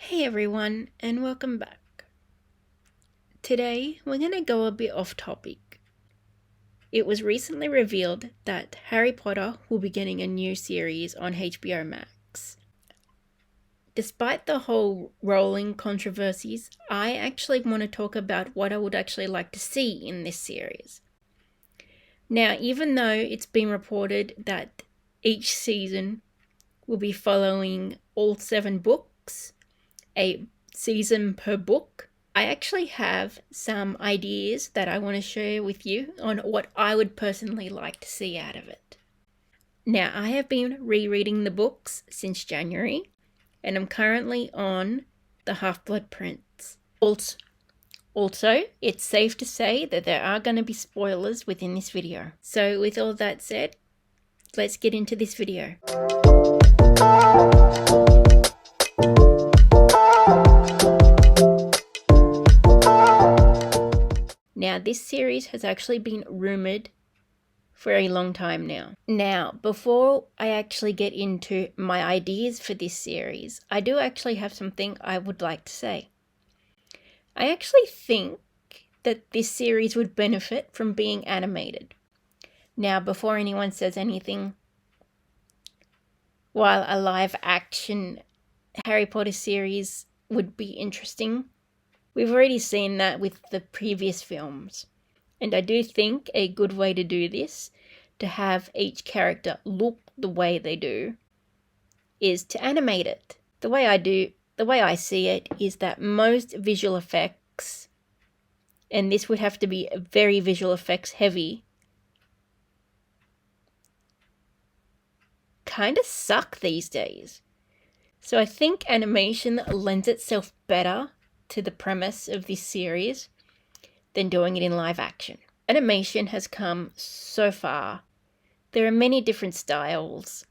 Hey everyone, and welcome back. Today, we're going to go a bit off topic. It was recently revealed that Harry Potter will be getting a new series on HBO MAX. Despite the whole Rowling controversies, I actually want to talk about what I would actually like to see in this series. Now, even though it's been reported that each season will be following all 7 books, a season per book, I actually have some ideas that I want to share with you on what I would personally like to see out of it. Now, I have been rereading the books since January, and I'm currently on The Half-Blood Prince. Also, it's safe to say that there are going to be spoilers within this video. So with all that said, let's get into this video. Now, this series has actually been rumored for a long time now. Now, before I actually get into my ideas for this series, I do actually have something I would like to say. I actually think that this series would benefit from being animated. Now, before anyone says anything, while a live action Harry Potter series would be interesting, we've already seen that with the previous films. And I do think a good way to do this, to have each character look the way they do, is to animate it. The way I see it is that most visual effects, and this would have to be very visual effects heavy, kind of suck these days. So I think animation lends itself better to the premise of this series than doing it in live action. Animation has come so far. There are many different styles.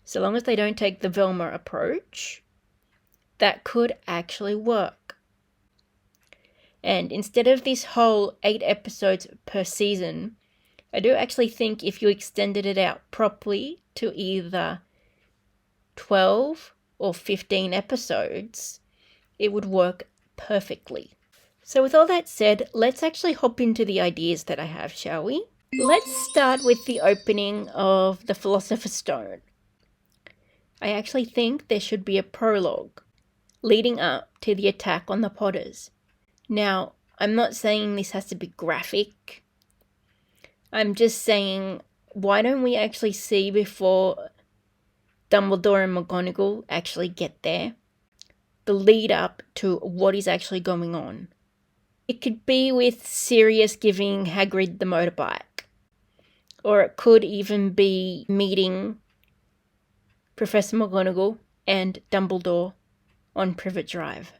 So long as they don't take the Velma approach, that could actually work. And instead of this whole 8 episodes per season, I do actually think if you extended it out properly to either 12 or 15 episodes, it would work perfectly. So with all that said, let's actually hop into the ideas that I have, shall we? Let's start with the opening of the Philosopher's Stone. I actually think there should be a prologue leading up to the attack on the Potters. Now, I'm not saying this has to be graphic. I'm just saying, why don't we actually see before Dumbledore and McGonagall actually get there, the lead up to what is actually going on. It could be with Sirius giving Hagrid the motorbike, or it could even be meeting Professor McGonagall and Dumbledore on Privet Drive.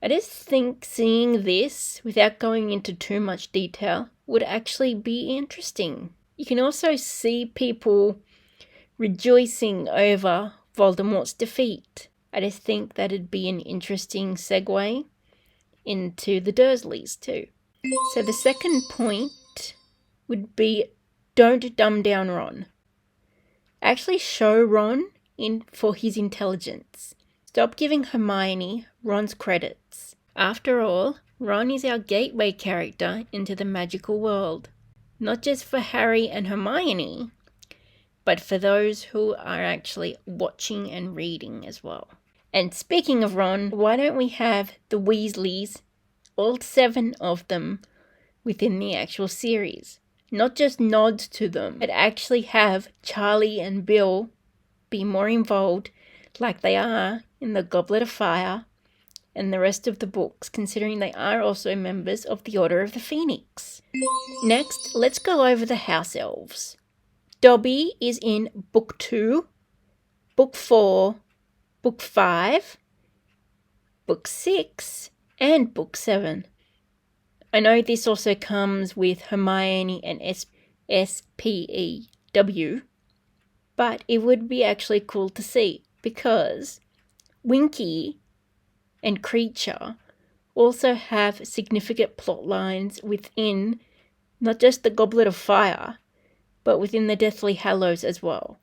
I just think seeing this, without going into too much detail, would actually be interesting. You can also see people rejoicing over Voldemort's defeat. I just think that'd be an interesting segue into the Dursleys too. So the second point would be, don't dumb down Ron. Actually show Ron for his intelligence. Stop giving Hermione Ron's credits. After all, Ron is our gateway character into the magical world. Not just for Harry and Hermione, but for those who are actually watching and reading as well. And speaking of Ron, why don't we have the Weasleys, all 7 of them, within the actual series? Not just nods to them, but actually have Charlie and Bill be more involved like they are in the Goblet of Fire and the rest of the books, considering they are also members of the Order of the Phoenix. Next, let's go over the house elves. Dobby is in Book 2, Book 4, Book 5, Book 6, and Book 7. I know this also comes with Hermione and SPEW, but it would be actually cool to see, because Winky and Creature also have significant plot lines within not just the Goblet of Fire, but within the Deathly Hallows as well.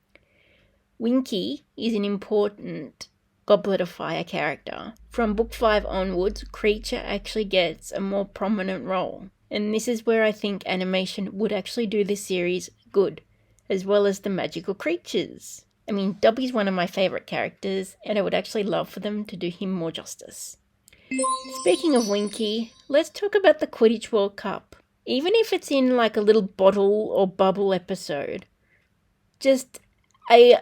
Winky is an important Goblet of Fire character. From book 5 onwards, Creature actually gets a more prominent role. And this is where I think animation would actually do this series good, as well as the magical creatures. I mean, Dobby's one of my favourite characters, and I would actually love for them to do him more justice. Speaking of Winky, let's talk about the Quidditch World Cup. Even if it's in like a little bottle or bubble episode, just a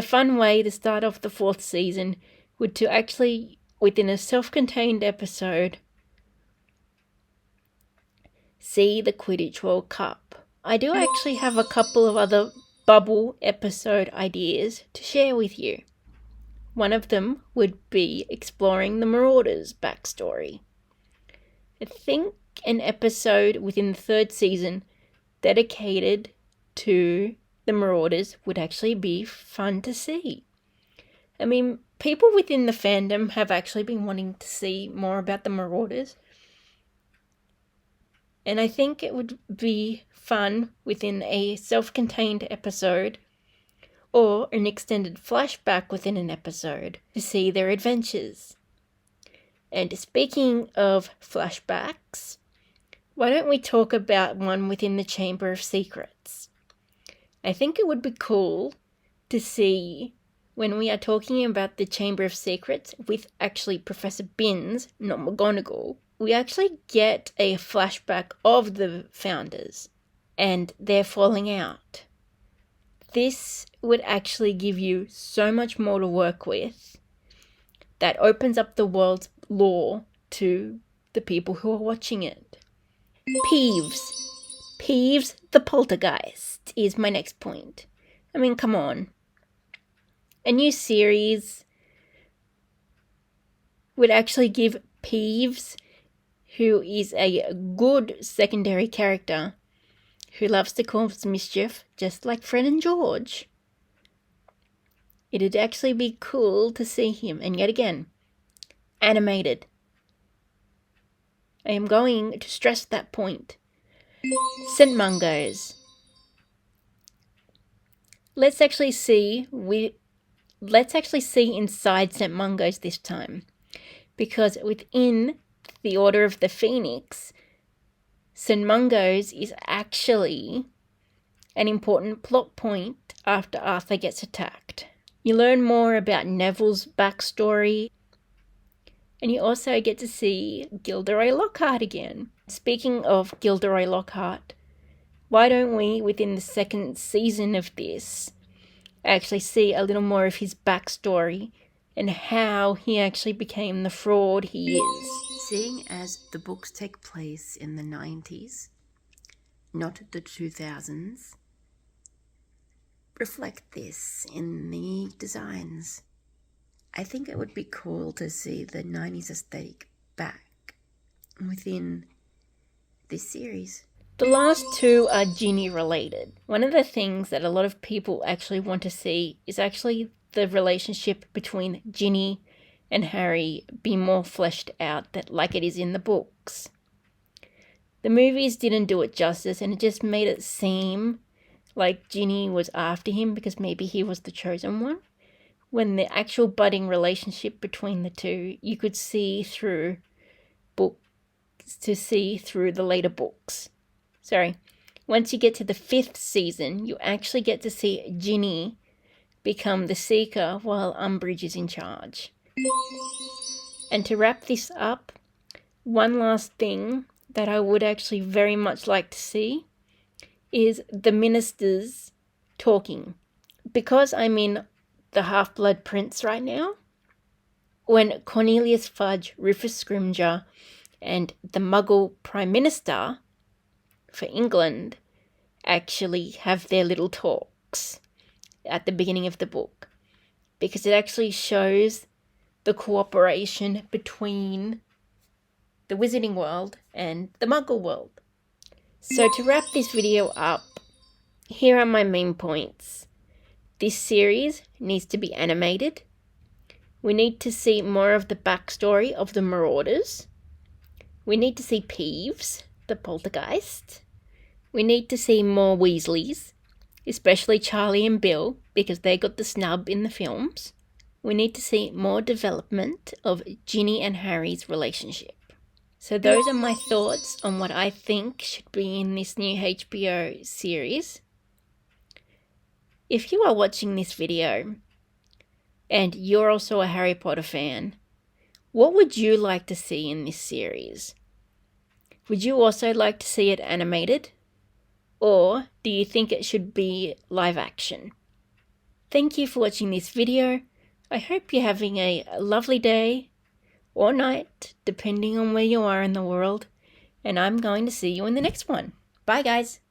fun way to start off the 4th season would to actually, within a self-contained episode, see the Quidditch World Cup. I do actually have a couple of other bubble episode ideas to share with you. One of them would be exploring the Marauders' backstory. I think an episode within the 3rd season dedicated to the Marauders would actually be fun to see. I mean, people within the fandom have actually been wanting to see more about the Marauders. And I think it would be fun within a self-contained episode or an extended flashback within an episode to see their adventures. And speaking of flashbacks, why don't we talk about one within the Chamber of Secrets? I think it would be cool to see when we are talking about the Chamber of Secrets with actually Professor Binns, not McGonagall, we actually get a flashback of the founders and their falling out. This would actually give you so much more to work with that opens up the world's lore to the people who are watching it. Peeves the poltergeist is my next point. I mean, come on. A new series would actually give Peeves, who is a good secondary character, who loves to cause mischief, just like Fred and George. It'd actually be cool to see him, and yet again, animated. I am going to stress that point. St. Mungo's. Let's actually see inside St. Mungo's this time, because within the Order of the Phoenix, St. Mungo's is actually an important plot point after Arthur gets attacked. You learn more about Neville's backstory, and you also get to see Gilderoy Lockhart again. Speaking of Gilderoy Lockhart, why don't we, within the 2nd season of this, actually see a little more of his backstory and how he actually became the fraud he is? Seeing as the books take place in the 90s, not the 2000s, reflect this in the designs. I think it would be cool to see the 90s aesthetic back within this series. The last two are Ginny related. One of the things that a lot of people actually want to see is actually the relationship between Ginny and Harry be more fleshed out like it is in the books. The movies didn't do it justice, and it just made it seem like Ginny was after him because maybe he was the chosen one. When the actual budding relationship between the two, you could see through the later books. Once you get to the 5th season, you actually get to see Ginny become the Seeker while Umbridge is in charge. And to wrap this up, one last thing that I would actually very much like to see is the ministers talking. Because I'm in the Half-Blood Prince right now, when Cornelius Fudge, Rufus Scrimgeour, and the Muggle Prime Minister for England actually have their little talks at the beginning of the book, because it actually shows the cooperation between the Wizarding world and the Muggle world. So to wrap this video up, here are my main points. This series needs to be animated. We need to see more of the backstory of the Marauders. We need to see Peeves, the poltergeist. We need to see more Weasleys. especially Charlie and Bill, because they got the snub in the films. We need to see more development of Ginny and Harry's relationship. So those are my thoughts on what I think should be in this new HBO series. If you are watching this video and you're also a Harry Potter fan, what would you like to see in this series? Would you also like to see it animated? Or do you think it should be live action? Thank you for watching this video. I hope you're having a lovely day or night, depending on where you are in the world. And I'm going to see you in the next one. Bye, guys.